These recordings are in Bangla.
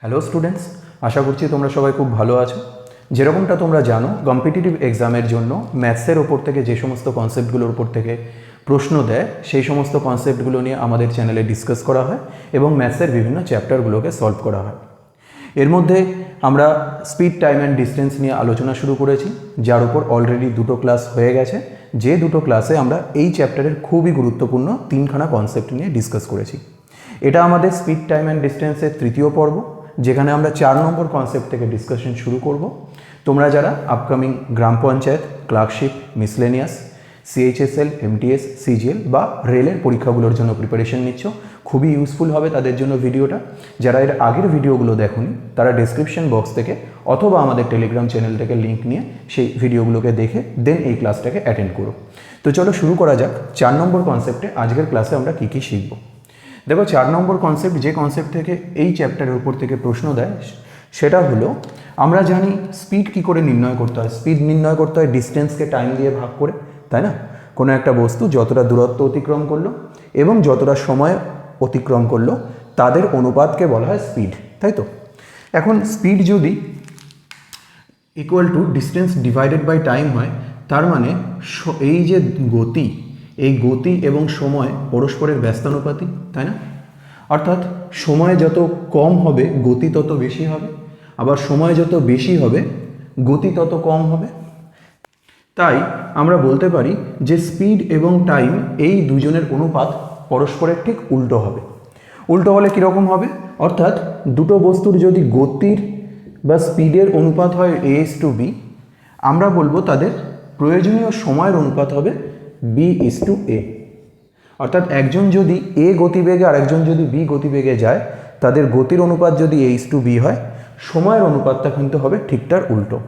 হ্যালো স্টুডেন্টস, আশা করছি তোমরা সবাই খুব ভালো আছো। যেরকমটা তোমরা জানো, কম্পিটিটিভ এক্সামের জন্য ম্যাথসের ওপর থেকে যে সমস্ত কনসেপ্টগুলোর উপর থেকে প্রশ্ন দেয় সেই সমস্ত কনসেপ্টগুলো নিয়ে আমাদের চ্যানেলে ডিসকাস করা হয় এবং ম্যাথসের বিভিন্ন চ্যাপ্টারগুলোকে সলভ করা হয়। এর মধ্যে আমরা স্পিড, টাইম অ্যান্ড ডিস্টেন্স নিয়ে আলোচনা শুরু করেছি, যার উপর অলরেডি দুটো ক্লাস হয়ে গেছে। যে দুটো ক্লাসে আমরা এই চ্যাপ্টারের খুবই গুরুত্বপূর্ণ তিনখানা কনসেপ্ট নিয়ে ডিসকাস করেছি। এটা আমাদের স্পিড, টাইম অ্যান্ড ডিস্টেন্সের তৃতীয় পর্ব, যেখানে আমরা 4 নম্বর কনসেপ্ট থেকে ডিসকাশন শুরু করব। তোমরা যারা আপকামিং গ্রাম panchayat, clerkship, miscellaneous, CHSL, MTS, CGL বা রেলের পরীক্ষাগুলোর জন্য প্রিপারেশন নিচ্ছ, খুবই ইউজফুল হবে তাদের জন্য ভিডিওটা। যারা এর আগের ভিডিওগুলো দেখোনি তারা ডেসক্রিপশন বক্স থেকে অথবা আমাদের টেলিগ্রাম চ্যানেল থেকে লিঙ্ক নিয়ে সেই ভিডিওগুলোকে দেখে দেন এই ক্লাসটাকে অ্যাটেন্ড করো। তো চলো শুরু করা যাক। 4 নম্বর কনসেপ্টে আজকের ক্লাসে আমরা কী কী শিখব। দেখো, 4 নম্বর কনসেপ্ট যে কনসেপ্ট থেকে এই চ্যাপ্টারের উপর থেকে প্রশ্ন দেয় সেটা হলো, আমরা জানি স্পিড কী করে নির্ণয় করতে হয়। স্পিড নির্ণয় করতে হয় ডিস্টেন্সকে টাইম দিয়ে ভাগ করে, তাই না? কোনো একটা বস্তু যতটা দূরত্ব অতিক্রম করলো এবং যতটা সময় অতিক্রম করলো তাদের অনুপাতকে বলা হয় স্পিড, তাই তো? এখন স্পিড যদি equal to distance divided by time হয়, তার মানে এই যে গতি, এই গতি এবং সময় পরস্পরের ব্যস্তানুপাতিক, তাই না? অর্থাৎ সময় যত কম হবে গতি তত বেশি হবে, আবার সময় যত বেশি হবে গতি তত কম হবে। তাই আমরা বলতে পারি যে স্পিড এবং টাইম এই দুজনের অনুপাত পরস্পরের ঠিক উল্টো হবে। উল্টো হলে কীরকম হবে? অর্থাৎ দুটো বস্তুর যদি গতির বা স্পিডের অনুপাত হয় A:B, আমরা বলবো তাদের প্রয়োজনীয় সময়ের অনুপাত হবে B:A। অর্থাৎ একজন যদি A গতিবেগে আর একজন যদি B গতিবেগে যায়, তাদের গতির অনুপাত যদি A:B হয়, সময়ের অনুপাতটা কিন্তু হবে ঠিক তার উল্টো।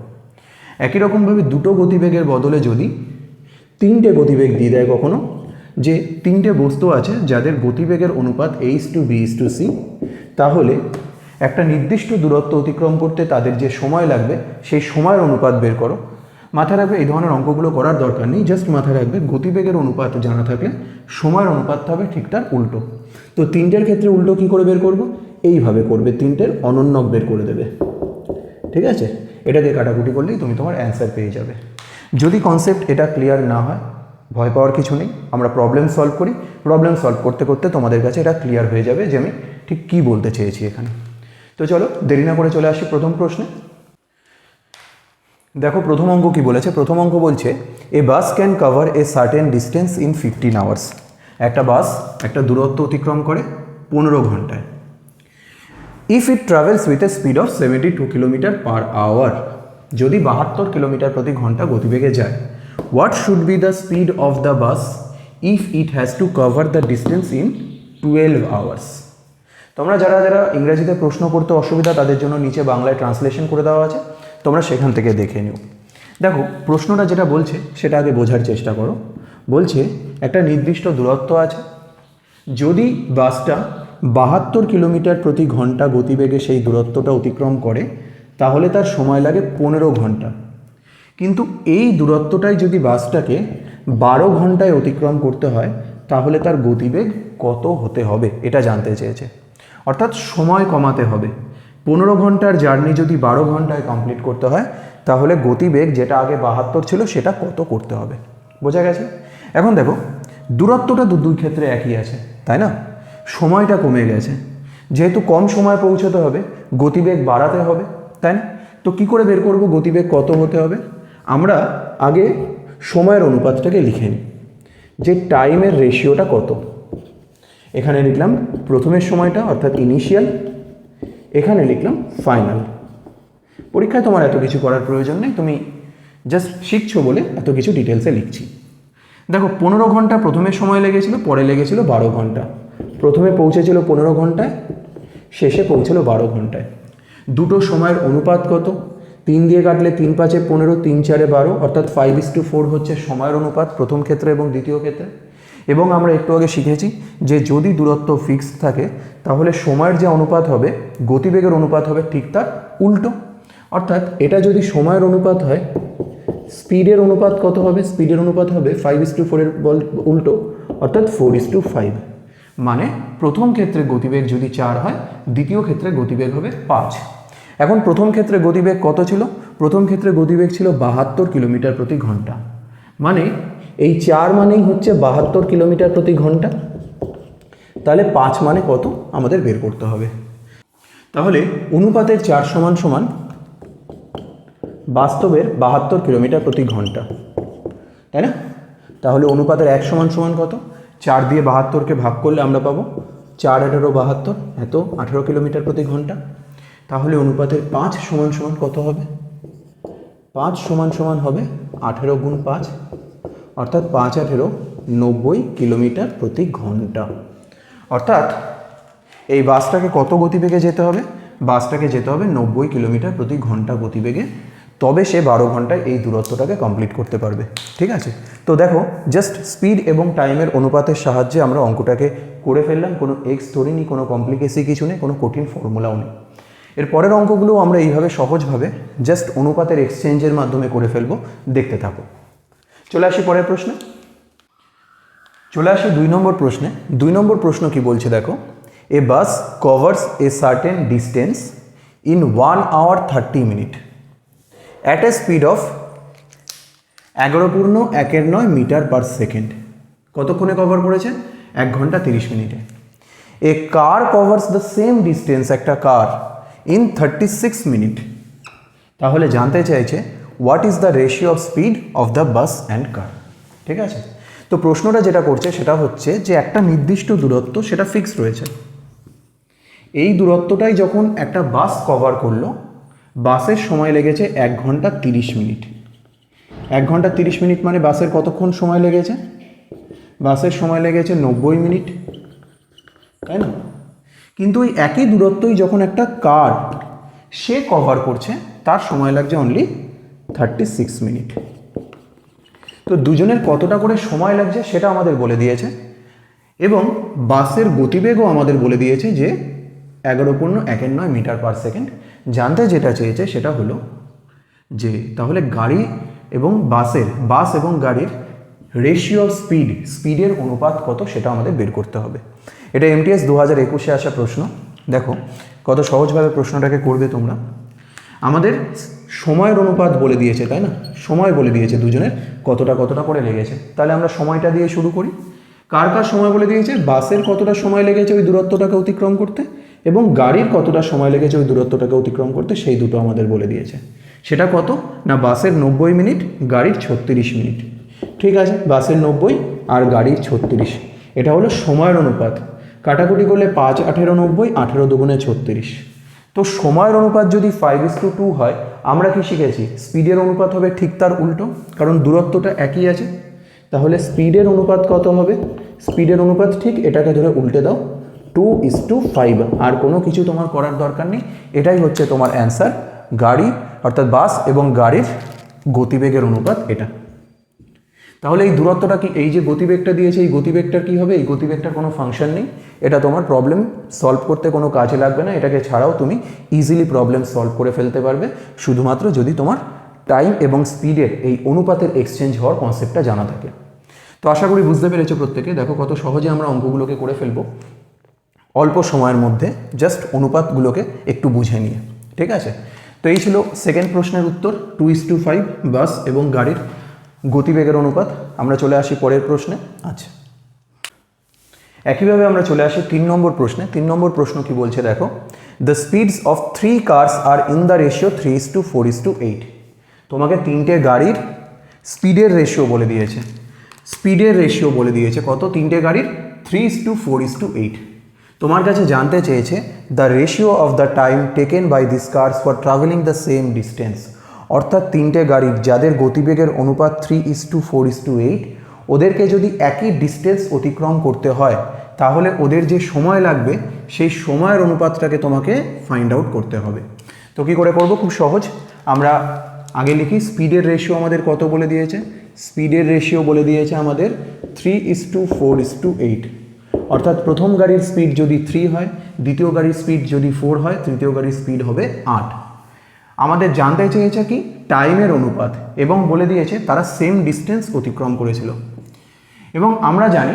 একই রকমভাবে দুটো গতিবেগের বদলে যদি 3টে গতিবেগ দিয়ে দেয় কখনো, যে 3টে বস্তু আছে যাদের গতিবেগের অনুপাত A:B:C, তাহলে একটা নির্দিষ্ট দূরত্ব অতিক্রম করতে তাদের যে সময় লাগবে সেই সময়ের অনুপাত বের করো। মাথায় রাখবে, এই ধরনের অঙ্কগুলো করার দরকার নেই, জাস্ট মাথায় রাখবে গতিবেগের অনুপাত জানা থাকলে সময়ের অনুপাতটা হবে ঠিক তার উল্টো। তো 3টের ক্ষেত্রে উল্টো কী করে বের করব? এইভাবে করবে, 3টের অনন্যক বের করে দেবে, ঠিক আছে? এটাকে কাটাকুটি করলেই তুমি তোমার অ্যান্সার পেয়ে যাবে। যদি কনসেপ্ট এটা ক্লিয়ার না হয়, ভয় পাওয়ার কিছু নেই, আমরা প্রবলেম সলভ করি। প্রবলেম সলভ করতে করতে তোমাদের কাছে এটা ক্লিয়ার হয়ে যাবে যে আমি ঠিক কী বলতে চেয়েছি এখানে। তো চলো দেরি না করে চলে আসি প্রথম প্রশ্নে। দেখো প্রথম অঙ্ক কি বলেছে। প্রথম অঙ্ক বলছে, a bus can cover a certain distance in 15 hours. একটা বাস একটা দূরত্ব অতিক্রম করে 15 ঘন্টায়। If it travels with a speed of 72 kilometre per hour, যদি 72 কিলোমিটার প্রতি ঘন্টা গতিবেগে যায়, what should be the speed of the bus if it has to cover the distance in 12 hours. তোমরা যারা যারা ইংরেজিতে প্রশ্ন করতে অসুবিধা তাদের জন্য নিচে বাংলায় ট্রান্সলেশন করে দেওয়া আছে, তোমরা সেখান থেকে দেখে নিও। দেখো প্রশ্নটা যেটা বলছে সেটা আগে বোঝার চেষ্টা করো। বলছে একটা নির্দিষ্ট দূরত্ব আছে, যদি বাসটা 72 কিলোমিটার প্রতি ঘন্টা গতিবেগে সেই দূরত্বটা অতিক্রম করে, তাহলে তার সময় লাগে 15 ঘন্টা। কিন্তু এই দূরত্বটাই যদি বাসটাকে 12 ঘন্টায় অতিক্রম করতে হয়, তাহলে তার গতিবেগ কত হতে হবে এটা জানতে চেয়েছে। অর্থাৎ সময় কমাতে হবে। 15 ঘন্টার জার্নি যদি 12 ঘন্টায় কমপ্লিট করতে হয়, তাহলে গতিবেগ যেটা আগে 72 ছিল সেটা কত করতে হবে। বোঝা গেছে? এখন দেখো দূরত্বটা দুই ক্ষেত্রে একই আছে, তাই না? সময়টা কমে গেছে, যেহেতু কম সময় পৌঁছতে হবে গতিবেগ বাড়াতে হবে, তাই না? তো কী করে বের করব গতিবেগ কত হতে হবে? আমরা আগে সময়ের অনুপাতটাকে লিখে নিই, যে টাইমের রেশিওটা কত। এখানে লিখলাম প্রথমের সময়টা অর্থাৎ ইনিশিয়াল, এখানে লিখলাম ফাইনাল। পরীক্ষায় তোমার এত কিছু করার প্রয়োজন নেই, তুমি জাস্ট শিখছো বলে এত কিছু ডিটেলসে লিখছি। দেখো 15 ঘন্টা প্রথমে সময় লেগেছিল, পরে লেগেছিল 12 ঘন্টা। প্রথমে পৌঁছেছিল 15 ঘন্টায়, শেষে পৌঁছলো 12 ঘন্টায়। দুটো সময়ের অনুপাত কত? 3 দিয়ে কাটলে 3 5 15, 3 4 12, অর্থাৎ 5:4 হচ্ছে সময়ের অনুপাত প্রথম ক্ষেত্রে এবং দ্বিতীয় ক্ষেত্রে। এবং আমরা একটু আগে শিখেছি যে যদি দূরত্ব ফিক্সড থাকে তাহলে সময়ের যে অনুপাত হবে গতিবেগের অনুপাত হবে ঠিক তার উল্টো। অর্থাৎ এটা যদি সময়ের অনুপাত হয়, স্পিডের অনুপাত কত হবে? স্পিডের অনুপাত হবে 5:4 এর উল্টো, অর্থাৎ 4:5। মানে প্রথম ক্ষেত্রে গতিবেগ যদি 4 হয়, দ্বিতীয় ক্ষেত্রে গতিবেগ হবে 5। এখন প্রথম ক্ষেত্রে গতিবেগ কত ছিল? প্রথম ক্ষেত্রে গতিবেগ ছিল 72 কিলোমিটার প্রতি ঘন্টা। মানে এই 4 মানেই হচ্ছে 72 কিলোমিটার প্রতি ঘন্টা। তাহলে 5 মানে কত আমাদের বের করতে হবে। তাহলে অনুপাতের 4 সমান সমান বাস্তবের 72 কিলোমিটার প্রতি ঘন্টা, তাই না? তাহলে অনুপাতের 1 সমান সমান কত? 4 দিয়ে 72কে ভাগ করলে আমরা পাবো 4 18 72, এত 18 কিলোমিটার প্রতি ঘন্টা। তাহলে অনুপাতের 5 সমান সমান কত হবে? 5 সমান সমান হবে 18 গুণ 5, অর্থাৎ 5 18 90 কিলোমিটার প্রতি ঘন্টা। অর্থাৎ এই বাসটাকে কত গতিবেগে যেতে হবে? বাসটাকে যেতে হবে 90 কিলোমিটার প্রতি ঘন্টা গতিবেগে, তবে সে 12 ঘন্টায় এই দূরত্বটাকে কমপ্লিট করতে পারবে। ঠিক আছে, তো দেখো জাস্ট স্পিড এবং টাইমের অনুপাতের সাহায্যে আমরা অঙ্কটাকে করে ফেললাম। কোনো এক্স ধরিনি, কোনো কমপ্লিকেসি কিছু নেই, কোনো কঠিন ফর্মুলাও নেই। এর পরের অঙ্কগুলো আমরা এইভাবে সহজভাবে জাস্ট অনুপাতের এক্সচেঞ্জের মাধ্যমে করে ফেলবো, দেখতে থাকো। চলে আসি পরের প্রশ্নে। চলে আসি 2 নম্বর প্রশ্নে। 2 নম্বর প্রশ্ন কি বলছে দেখো, a bus covers a certain distance in 1 hour 30 minutes at a speed of 11.19 metre per second. কতক্ষণে কভার করেছে? 1 ঘন্টা 30 মিনিটে। A car covers the same distance, একটা কার, ইন 36 মিনিট। তাহলে জানতে চাইছে what is the ratio of speed of the bus and car. ঠিক আছে, তো প্রশ্নটা যেটা করছে সেটা হচ্ছে যে একটা নির্দিষ্ট দূরত্ব, সেটা ফিক্সড রয়েছে। এই দূরত্বটাই যখন একটা বাস কভার করলো, বাসের সময় লেগেছে 1 ঘন্টা 30 মিনিট। 1 ঘন্টা 30 মিনিট মানে বাসের কতক্ষণ সময় লেগেছে? বাসের সময় লেগেছে 90 মিনিট, তাই না? কিন্তু ওই একই দূরত্বই যখন একটা কার সে কভার করছে, তার সময় লাগছে অনলি 36 মিনিট। তো দুজনের কতটা করে সময় লাগছে সেটা আমাদের বলে দিয়েছে, এবং বাসের গতিবেগও আমাদের বলে দিয়েছে যে 11.19 মিটার পার সেকেন্ড। জানতে যেটা চেয়েছে সেটা হলো যে তাহলে গাড়ি এবং বাস এবং গাড়ির রেশিও অফ স্পিডের অনুপাত কত সেটা আমাদের বের করতে হবে। এটা MTS 2021-এ আসা প্রশ্ন। দেখো কত সহজভাবে প্রশ্নটাকে করবে তোমরা। আমাদের সময়ের অনুপাত বলে দিয়েছে, তাই না? সময় বলে দিয়েছে দুজনের কতটা করে লেগেছে। তাহলে আমরা সময়টা দিয়ে শুরু করি। কার সময় বলে দিয়েছে? বাসের কতটা সময় লেগেছে ওই দূরত্বটাকে অতিক্রম করতে, এবং গাড়ির কতটা সময় লেগেছে ওই দূরত্বটাকে অতিক্রম করতে, সেই দুটো আমাদের বলে দিয়েছে। সেটা কত না, বাসের 90 মিনিট, গাড়ির 36 মিনিট। ঠিক আছে, বাসের 90 আর গাড়ির 36, এটা হলো সময়ের অনুপাত। কাটাকুটি করলে 5 18 90, 18 দুগুণে 36। তো সময়ের অনুপাত যদি 5:2 হয়, আমরা কি শিখেছি? স্পিডের অনুপাত হবে ঠিক তার উল্টো, কারণ দূরত্বটা একই আছে। তাহলে স্পিডের অনুপাত কত হবে? স্পিডের অনুপাত ঠিক এটাকে ধরে উল্টে দাও, 2:5। আর কোনো কিছু তোমার করার দরকার নেই, এটাই হচ্ছে তোমার অ্যান্সার। গাড়ি অর্থাৎ বাস এবং গাড়ির গতিবেগের অনুপাত এটা। তাহলে এই দূরত্বটা কি, এই যে গতিবেগটা দিয়েছে, এই গতিবেগটার কী হবে? এই গতিবেগটার কোনো ফাংশন নেই, এটা তোমার প্রবলেম সলভ করতে কোনো কাজে লাগবে না। এটাকে ছাড়াও তুমি ইজিলি প্রবলেম সলভ করে ফেলতে পারবে, শুধুমাত্র যদি তোমার টাইম এবং স্পিডের এই অনুপাতের এক্সচেঞ্জ হওয়ার কনসেপ্টটা জানা থাকে। তো আশা করি বুঝতে পেরেছো প্রত্যেকে। দেখো কত সহজে আমরা অঙ্কগুলোকে করে ফেলবো অল্প সময়ের মধ্যে, জাস্ট অনুপাতগুলোকে একটু বুঝে নিয়ে। ঠিক আছে, তো এই ছিল সেকেন্ড প্রশ্নের উত্তর, 2:5 বাস এবং গাড়ির গতিবেগের অনুপাত। আমরা চলে আসি পরের প্রশ্নে। আচ্ছা, একইভাবে আমরা চলে আসি 3 নম্বর প্রশ্নে। 3 নম্বর প্রশ্ন কি বলছে দেখো, দ্য স্পিডস অফ 3 কার্স আর ইন দ্য রেশিও 3:4:8। তোমাকে 3টে গাড়ির স্পিডের রেশিও বলে দিয়েছে। স্পিডের রেশিও বলে দিয়েছে কত? 3টে গাড়ির 3:4:8। তোমার কাছে জানতে চেয়েছে the ratio of the time taken by this cars for travelling the same distance. অর্থাৎ 3টে গাড়ির যাদের গতিবেগের অনুপাত 3:4:8, ওদেরকে যদি একই ডিস্টেন্স অতিক্রম করতে হয়, তাহলে ওদের যে সময় লাগবে সেই সময়ের অনুপাতটাকে তোমাকে ফাইন্ড আউট করতে হবে। তো কী করে করবো? খুব সহজ। আমরা আগে লিখি, স্পিডের রেশিও আমাদের কত বলে দিয়েছে? স্পিডের রেশিও বলে দিয়েছে আমাদের 3:4:8। অর্থাৎ প্রথম গাড়ির স্পিড যদি 3 হয়, দ্বিতীয় গাড়ির স্পিড যদি 4 হয়, তৃতীয় গাড়ির স্পিড হবে 8। আমাদের জানতে চেয়েছে কি? টাইমের অনুপাত, এবং বলে দিয়েছে তারা সেম ডিস্টেন্স অতিক্রম করেছিল। এবং আমরা জানি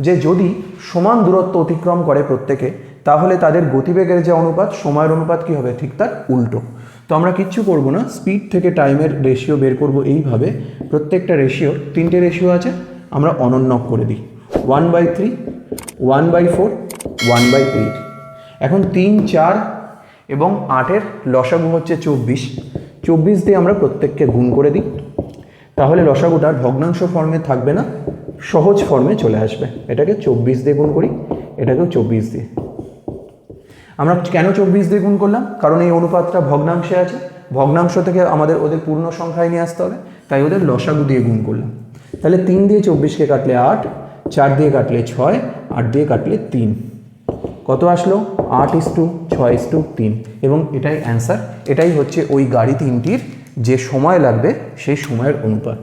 যে যদি সমান দূরত্ব অতিক্রম করে প্রত্যেকে, তাহলে তাদের গতিবেগের যে অনুপাত, সময়ের অনুপাত কী হবে? ঠিক তার উল্টো। তো আমরা কিচ্ছু করব না, স্পিড থেকে টাইমের রেশিও বের করব এইভাবে। প্রত্যেকটা রেশিও, 3টে রেশিও আছে, আমরা অনন্যক করে দিই। 1/3, 1/4, 1/8। এখন 3, 4 এবং 8-এর লসাগু হচ্ছে 24। 24 দিয়ে আমরা প্রত্যেককে গুণ করে দিই, তাহলে লসাগুটার ভগ্নাংশ ফর্মে থাকবে না, সহজ ফর্মে চলে আসবে। এটাকে 24 দিয়ে গুণ করি, এটাকেও 24 দিয়ে। আমরা কেন 24 দিয়ে গুণ করলাম? কারণ এই অনুপাতটা ভগ্নাংশে আছে, ভগ্নাংশ থেকে আমাদের ওদের পূর্ণ সংখ্যায় নিয়ে আসতে হবে, তাই ওদের লসাগু দিয়ে গুণ করলাম। তাহলে 3 দিয়ে 24কে কাটলে 8, 4 দিয়ে কাটলে 6, 8 দিয়ে কাটলে 3, কত আসলো? 8:6:3। এবং এটাই অ্যান্সার, এটাই হচ্ছে ওই গাড়ি 3টির যে সময় লাগবে সেই সময়ের অনুপাত।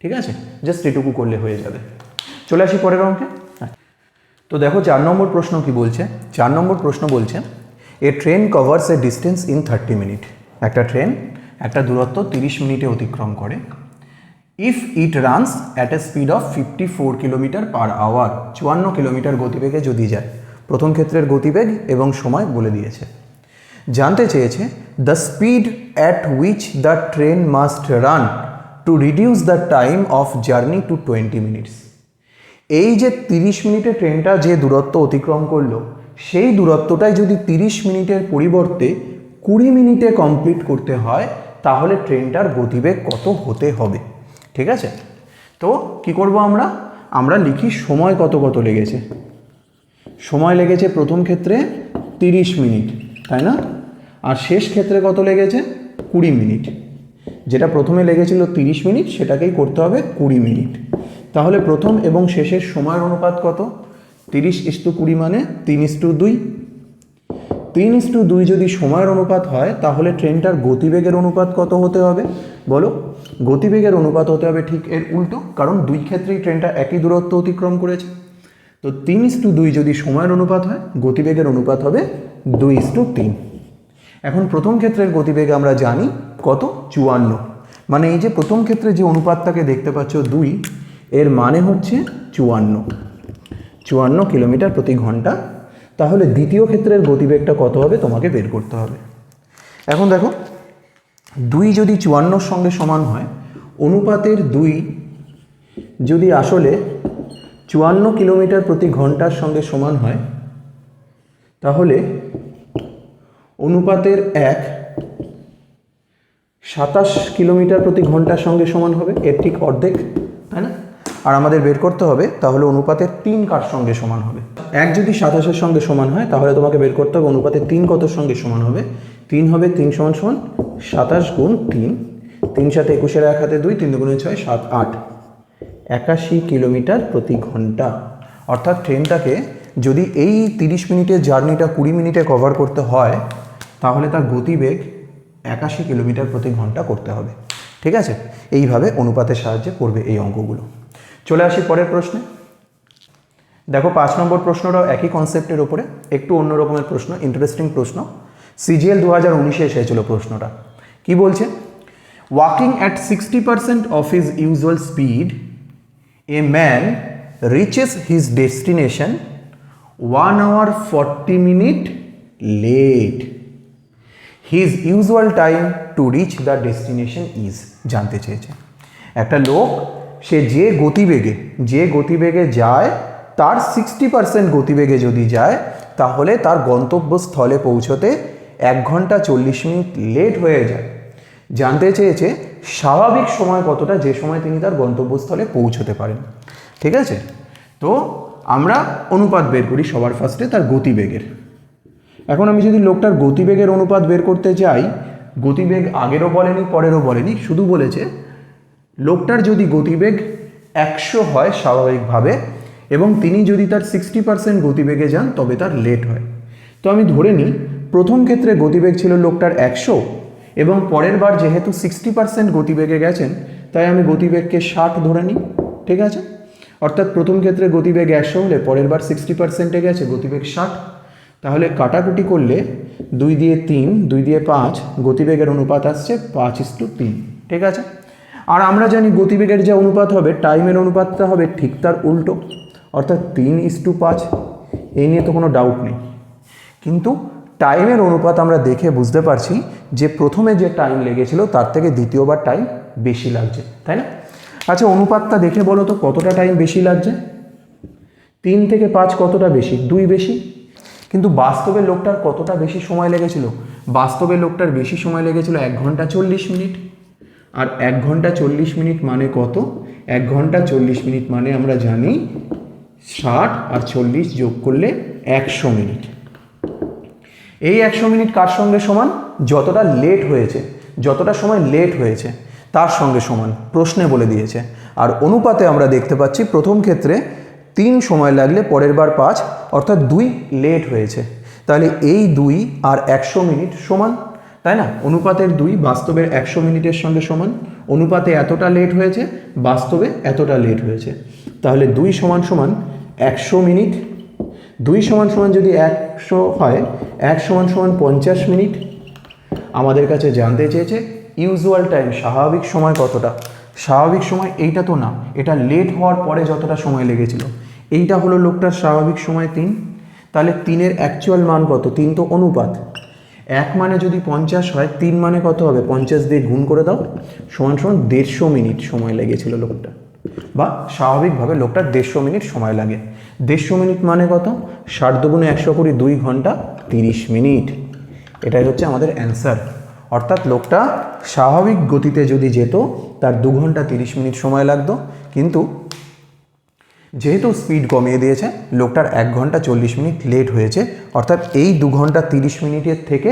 ঠিক আছে, জাস্ট এটুকু করলে হয়ে যাবে। চলে আসি পরের অঙ্কে। তো দেখো 4 নম্বর প্রশ্ন কি বলছে। 4 নম্বর প্রশ্ন বলছে, a train covers a distance in 30 minute. একটা ট্রেন একটা দূরত্ব 30 মিনিটে অতিক্রম করে। If it runs at a speed of 54 kilometre per hour, 54 kilometre গতিবেগে যদি যায়। প্রথম ক্ষেত্রের গতিবেগ এবং সময় বলে দিয়েছে। জানতে চেয়েছে the speed at which the train must run to reduce the time of journey to 20 minutes. এই যে 30 মিনিটে ট্রেনটা যে দূরত্ব অতিক্রম করলো, সেই দূরত্বটাই যদি 30 মিনিটের পরিবর্তে 20 মিনিটে কমপ্লিট করতে হয়, তাহলে ট্রেনটার গতিবেগ কত হতে হবে? ঠিক আছে, তো কি করব আমরা? আমরা লিখি সময় কত কত লেগেছে। সময় লেগেছে প্রথম ক্ষেত্রে 30 মিনিট, তাই না? আর শেষ ক্ষেত্রে কত লেগেছে? 20 মিনিট। যেটা প্রথমে লেগেছিল 30 মিনিট, সেটাকেই করতে হবে 20 মিনিট। তাহলে প্রথম এবং শেষের সময়ের অনুপাত কত? 30:20 মানে 3:2। 3:2 যদি সময়ের অনুপাত হয়, তাহলে ট্রেনটার গতিবেগের অনুপাত কত হতে হবে বলো? গতিবেগের অনুপাত হতে হবে ঠিক এর উল্টো, কারণ দুই ক্ষেত্রেই ট্রেনটা একই দূরত্ব অতিক্রম করেছে। তো 3:2 যদি সময়ের অনুপাত হয়, গতিবেগের অনুপাত হবে 2:3। এখন প্রথম ক্ষেত্রের গতিবেগ আমরা জানি কত? 54। মানে এই যে প্রথম ক্ষেত্রে যে অনুপাতটাকে দেখতে পাচ্ছ 2, এর মানে হচ্ছে 54 কিলোমিটার প্রতি ঘন্টা। তাহলে দ্বিতীয় ক্ষেত্রের গতিবেগটা কত হবে তোমাকে বের করতে হবে। এখন দেখো 2 যদি 54 সঙ্গে সমান হয়, অনুপাতের 2 যদি আসলে 54 কিলোমিটার প্রতি ঘন্টার সঙ্গে সমান হয়, তাহলে অনুপাতের 1 27 কিলোমিটার প্রতি ঘন্টার সঙ্গে সমান হবে, এর ঠিক অর্ধেক, তাই না? আর আমাদের বের করতে হবে তাহলে অনুপাতের 3 কার সঙ্গে সমান হবে। 1 যদি 27-এর সঙ্গে সমান হয়, তাহলে তোমাকে বের করতে হবে অনুপাতের 3 কতর সঙ্গে সমান হবে। 3 হবে 3 = 27 গুণ 3, 3 সাথে 21-এর 1 হাতে 2, 3 দুগুণে 6, 7, 8, 81 কিলোমিটার প্রতি ঘন্টা। অর্থাৎ ট্রেনটাকে যদি এই 30 মিনিটের জার্নিটা 20 মিনিটে কভার করতে হয়, তাহলে তার গতিবেগ 81 কিলোমিটার প্রতি ঘন্টা করতে হবে। ঠিক আছে, এইভাবে অনুপাতের সাহায্যে করবে এই অঙ্কগুলো। চলে আসি পরের প্রশ্নে। দেখো 5 নম্বর প্রশ্নটাও একই কনসেপ্টের ওপরে, একটু অন্য রকমের প্রশ্ন, ইন্টারেস্টিং প্রশ্ন। সিজিএল 2019-এ এসেছিল প্রশ্নটা। কি বলছে? Walking at 60% of his usual speed, a man reaches his destination 1 hour 40 minutes late. His usual time to reach the destination is, জানতে চেয়েছে। একটা লোক সে যে গতিবেগে যায়, তার 60% গতিবেগে যদি যায়, তাহলে তার গন্তব্যস্থলে পৌঁছতে 1 ঘন্টা 40 মিনিট লেট হয়ে যায়। জানতে চেয়েছে স্বাভাবিক সময় কতটা, যে সময় তিনি তার গন্তব্যস্থলে পৌঁছতে পারেন। ঠিক আছে, তো আমরা অনুপাত বের করি সবার ফার্স্টে তার গতিবেগের। এখন আমি যদি লোকটার গতিবেগের অনুপাত বের করতে যাই, গতিবেগ আগেরও বলেনি পরেরও বলেনি, শুধু বলেছে লোকটার যদি গতিবেগ 100 হয় স্বাভাবিকভাবে, এবং তিনি যদি তার 60% গতিবেগে যান, তবে তার লেট হয়। তো আমি ধরে নিই প্রথম ক্ষেত্রে গতিবেগ ছিল লোকটার 100, এবং পরের বার যেহেতু 60% গতিবেগে গেছেন, তাই আমি গতিবেগকে 60 ধরে নিই। ঠিক আছে, অর্থাৎ প্রথম ক্ষেত্রে গতিবেগ 100 হলে পরের বার 60%-এ গেছে, গতিবেগ 60। তাহলে কাটাকুটি করলে 2 দিয়ে 3, 2 দিয়ে 5, গতিবেগের অনুপাত আসছে 5:3। ঠিক আছে, আর আমরা জানি গতিবেগের যে অনুপাত হবে, টাইমের অনুপাতটা হবে ঠিক তার উল্টো, অর্থাৎ 3:5। এই নিয়ে তো কোনো ডাউট নেই। কিন্তু টাইমের অনুপাত আমরা দেখে বুঝতে পারছি যে প্রথমে যে টাইম লেগেছিল তার থেকে দ্বিতীয়বার টাইম বেশি লাগছে, তাই না? আচ্ছা, অনুপাতটা দেখে বলো তো কতটা টাইম বেশি লাগছে? 3 থেকে 5 কতটা বেশি? 2 বেশি। কিন্তু বাস্তবে লোকটার কতটা বেশি সময় লেগেছিল? বাস্তবে লোকটার বেশি সময় লেগেছিল 1 ঘন্টা 40 মিনিট। আর 1 ঘন্টা 40 মিনিট মানে কত? 1 ঘন্টা 40 মিনিট মানে আমরা জানি 60 আর 40 যোগ করলে 100 মিনিট। এই 100 মিনিট কার সঙ্গে সমান? যতটা লেট হয়েছে, যতটা সময় লেট হয়েছে তার সঙ্গে সমান, প্রশ্নে বলে দিয়েছে। আর অনুপাতে আমরা দেখতে পাচ্ছি প্রথম ক্ষেত্রে 3 সময় লাগলে পরের বার 5, অর্থাৎ 2 লেট হয়েছে। তাহলে এই 2 আর 100 মিনিট সমান, তাই না? অনুপাতের 2 বাস্তবের 100 মিনিটের সঙ্গে সমান। অনুপাতে এতটা লেট হয়েছে, বাস্তবে এতটা লেট হয়েছে। তাহলে 2 সমান সমান 100 মিনিট। 2 সমান সমান যদি 100 হয়, 1 সমান সমান 50 মিনিট। আমাদের কাছে জানতে চেয়েছে ইউজুয়াল টাইম, স্বাভাবিক সময় কতটা? স্বাভাবিক সময় এইটা তো না, এটা লেট হওয়ার পরে যতটা সময় লেগেছিল। এইটা হলো লোকটার স্বাভাবিক সময় 3। তাহলে 3-এর অ্যাকচুয়াল মান কত? 3 তো অনুপাত। 1 মানে যদি 50 হয়, 3 মানে কত হবে? 50 দিয়ে গুণ করে দাও, সমান সমান 150 মিনিট সময় লেগেছিল লোকটা, বা স্বাভাবিকভাবে লোকটার 150 মিনিট সময় লাগে। 150 মিনিট মানে কত? 60 দুগুণে 120, 2 ঘন্টা 30 মিনিট। এটাই হচ্ছে আমাদের অ্যান্সার। অর্থাৎ লোকটা স্বাভাবিক গতিতে যদি যেত তার 2 ঘন্টা 30 মিনিট সময় লাগতো, কিন্তু যেহেতু স্পিড কমিয়ে দিয়েছে লোকটার 1 ঘন্টা 40 মিনিট লেট হয়েছে। অর্থাৎ এই 2 ঘন্টা 30 মিনিটের থেকে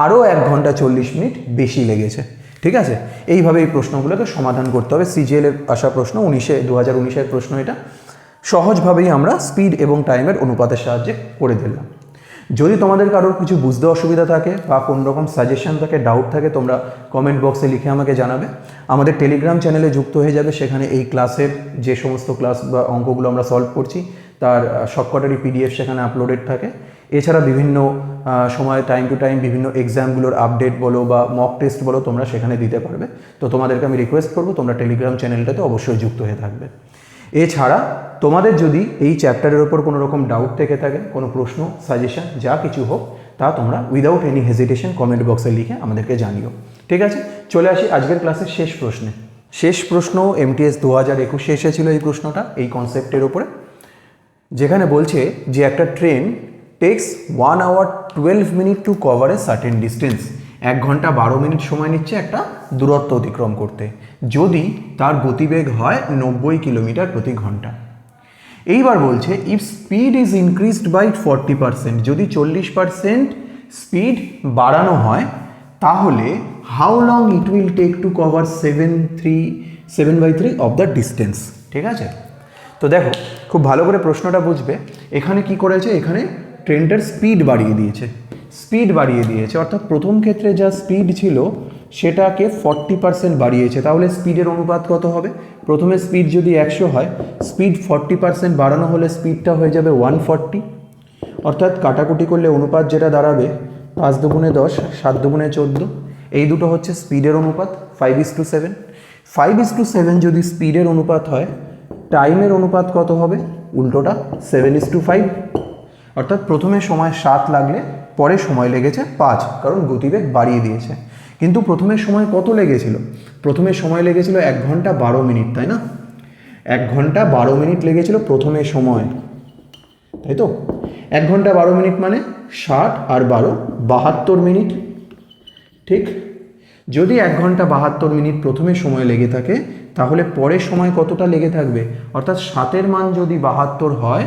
আরও 1 ঘন্টা 40 মিনিট বেশি লেগেছে। ঠিক আছে, এইভাবে এই প্রশ্নগুলোকে সমাধান করতে হবে। সিজিএলের আসা প্রশ্ন 2019-এর প্রশ্ন। এটা সহজভাবেই আমরা স্পিড এবং টাইমের অনুপাতের সাহায্যে করে দিলাম। যদি তোমাদের কারোর কিছু বুঝতে অসুবিধা থাকে বা কোনো রকম সাজেশন থাকে, ডাউট থাকে, তোমরা কমেন্ট বক্সে লিখে আমাকে জানাবে। আমাদের টেলিগ্রাম চ্যানেলে যুক্ত হয়ে যাবে, সেখানে এই ক্লাসের যে সমস্ত ক্লাস বা অঙ্কগুলো আমরা সলভ করছি তার সবকটারই পিডিএফ সেখানে আপলোডেড থাকে। এছাড়া বিভিন্ন সময় টাইম টু টাইম বিভিন্ন এক্সামগুলোর আপডেট বলো বা মক টেস্ট বলো তোমরা সেখানে দিতে পারবে। তো তোমাদেরকে আমি রিকোয়েস্ট করবো তোমরা টেলিগ্রাম চ্যানেলটাতে অবশ্যই যুক্ত হয়ে থাকবে। এছাড়া তোমাদের যদি এই চ্যাপ্টারের ওপর কোনো রকম ডাউট থেকে থাকে, কোনো প্রশ্ন, সাজেশন যা কিছু হোক, তা তোমরা উইদাউট এনি হেজিটেশন কমেন্ট বক্সে লিখে আমাদেরকে জানিও। ঠিক আছে, চলে আসি আজকের ক্লাসের শেষ প্রশ্নে। শেষ প্রশ্ন MTS 2021 এসেছিল এই প্রশ্নটা এই কনসেপ্টের ওপরে, যেখানে বলছে যে একটা train takes 1 hour 12 minutes to cover a certain distance. 1 ঘন্টা 12 মিনিট সময় নিচ্ছে একটা দূরত্ব অতিক্রম করতে, যদি তার গতিবেগ হয় 90 কিলোমিটার প্রতি ঘন্টা। এইবার বলছে if speed is increased by 40%, যদি 40% স্পিড বাড়ানো হয় তাহলে how long it will take to cover 7/3 of the distance. ঠিক আছে, তো দেখো খুব ভালো করে প্রশ্নটা বুঝবে। এখানে কি করেছে? এখানে ট্রেনটার স্পিড বাড়িয়ে দিয়েছে। স্পিড বাড়িয়ে দিয়েছে অর্থাৎ প্রথম ক্ষেত্রে যা স্পিড ছিল সেটাকে 40% বাড়িয়েছে। তাহলে স্পিডের অনুপাত কত হবে? প্রথমে স্পিড যদি 100 হয়, স্পিড 40% বাড়ানো হলে স্পিডটা হয়ে যাবে 140। অর্থাৎ কাটাকুটি করলে অনুপাত যেটা দাঁড়াবে 5 দুগুণে 10, 7 দুগুণে 14। এই দুটো হচ্ছে স্পিডের অনুপাত 5:7। 5:7 যদি স্পিডের অনুপাত হয়, টাইমের অনুপাত কত হবে? উল্টোটা 7:5। অর্থাৎ প্রথমে সময় 7 লাগলে পরে সময় লেগেছে 5, কারণ গতিবেগ বাড়িয়ে দিয়েছে। কিন্তু প্রথমে সময় কত লেগেছিল? প্রথমে সময় লেগেছিল 1 ঘন্টা 12 মিনিট, তাই না? 1 ঘন্টা 12 মিনিট লেগেছিল প্রথমে সময়, তাই তো? 1 ঘন্টা 12 মিনিট মানে 60 আর 12 72 মিনিট। ঠিক, যদি 1 ঘন্টা 72 মিনিট প্রথমে সময় লেগে থাকে তাহলে পরে সময় কতটা লেগে থাকবে? অর্থাৎ 7-এর মান যদি 72 হয়,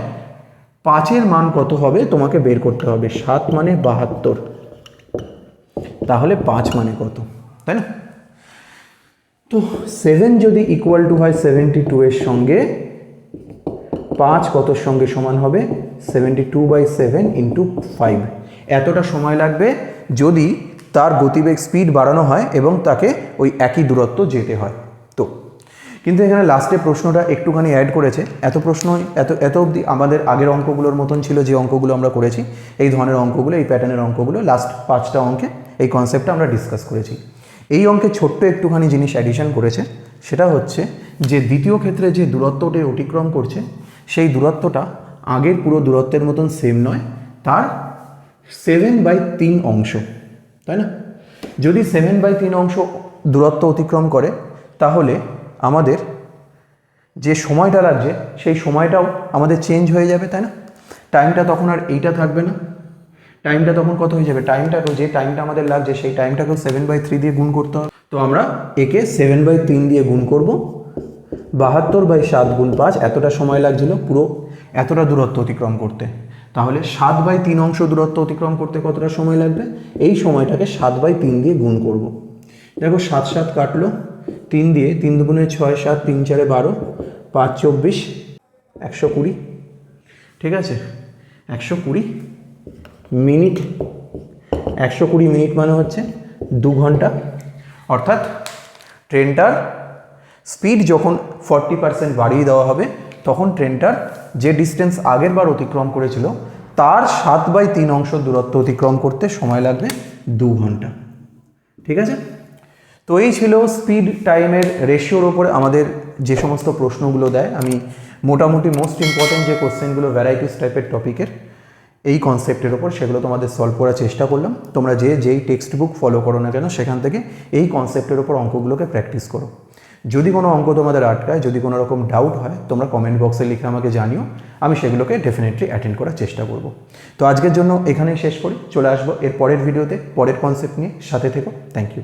5-এর মান কত হবে তোমাকে বের করতে হবে। 7 মানে 72, তাহলে 5 মানে কত, তাই না? তো 7 যদি ইকুয়াল টু হয় 72 এর সঙ্গে, 5 কতর সঙ্গে সমান হবে? 72/7 ইন্টু 5। এতটা সময় লাগবে যদি তার গতিবেগ স্পিড বাড়ানো হয় এবং তাকে ওই একই দূরত্ব যেতে হয়। তো কিন্তু এখানে লাস্টে প্রশ্নটা একটুখানি অ্যাড করেছে। এত প্রশ্নই এত অবধি আমাদের আগের অঙ্কগুলোর মতন ছিল, যে অঙ্কগুলো আমরা করেছি এই ধরনের অঙ্কগুলো, এই প্যাটার্নের অঙ্কগুলো, লাস্ট 5টা অঙ্কে এই কনসেপ্টটা আমরা ডিসকাস করেছি। এই অঙ্কে ছোট্ট একটুখানি জিনিস অ্যাডিশন করেছে, সেটা হচ্ছে যে দ্বিতীয় ক্ষেত্রে যে দূরত্বটি অতিক্রম করছে সেই দূরত্বটা আগের পুরো দূরত্বের মতন সেম নয়, তার 7/3 অংশ, তাই না? যদি 7/3 অংশ দূরত্ব অতিক্রম করে তাহলে আমাদের যে সময়টা লাগছে সেই সময়টাও আমাদের চেঞ্জ হয়ে যাবে, তাই না? টাইমটা তখন আর এইটা থাকবে না, টাইমটা তখন কত হয়ে যাবে, টাইমটাকেও যে টাইমটা আমাদের লাগছে সেই টাইমটাকেও 7/3 দিয়ে গুণ করতে হবে। তো আমরা একে 7/3 দিয়ে গুণ করব, 72/7 গুণ 5, এতটা সময় লাগছিল পুরো এতটা দূরত্ব অতিক্রম করতে। তাহলে 7/3 অংশ দূরত্ব অতিক্রম করতে কতটা সময় লাগবে, এই সময়টাকে 7/3 দিয়ে গুণ করব। দেখো 7 7 কাটলো, 3 দিয়ে, 3 দুগুণে 6, 7, 3 4 12, 5 24, 120, ঠিক আছে? 120 মিনিট, 120 মিনিট মানে হচ্ছে 2 ঘন্টা। অর্থাৎ ট্রেনটার স্পিড যখন 40% বাড়িয়ে দেওয়া হবে তখন ট্রেনটার যে ডিস্টেন্স আগের বার অতিক্রম করেছিল তার 7/3 অংশ দূরত্ব অতিক্রম করতে সময় লাগবে 2 ঘন্টা, ঠিক আছে? তো এই ছিল স্পিড টাইমের রেশিওর ওপরে আমাদের যে সমস্ত প্রশ্নগুলো দেয়। আমি মোটামুটি মোস্ট ইম্পর্টেন্ট যে কোশ্চেনগুলো ভ্যারাইটিস টাইপের টপিকের এই কনসেপ্টের ওপর সেগুলো তোমাদের সলভ করার চেষ্টা করলাম। তোমরা যেই টেক্সট বুক ফলো করো না কেন সেখান থেকে এই কনসেপ্টের ওপর অঙ্কগুলোকে প্র্যাকটিস করো। যদি কোনো অঙ্ক তোমাদের আটকায়, যদি কোনো রকম ডাউট হয়, তোমরা কমেন্ট বক্সে লিখে আমাকে জানিও, আমি সেগুলোকে ডেফিনেটলি অ্যাটেন্ড করার চেষ্টা করব। তো আজকের জন্য এখানেই শেষ করি, চলে আসবো এর পরের ভিডিওতে পরের কনসেপ্ট নিয়ে, সাথে থেকো। Thank you.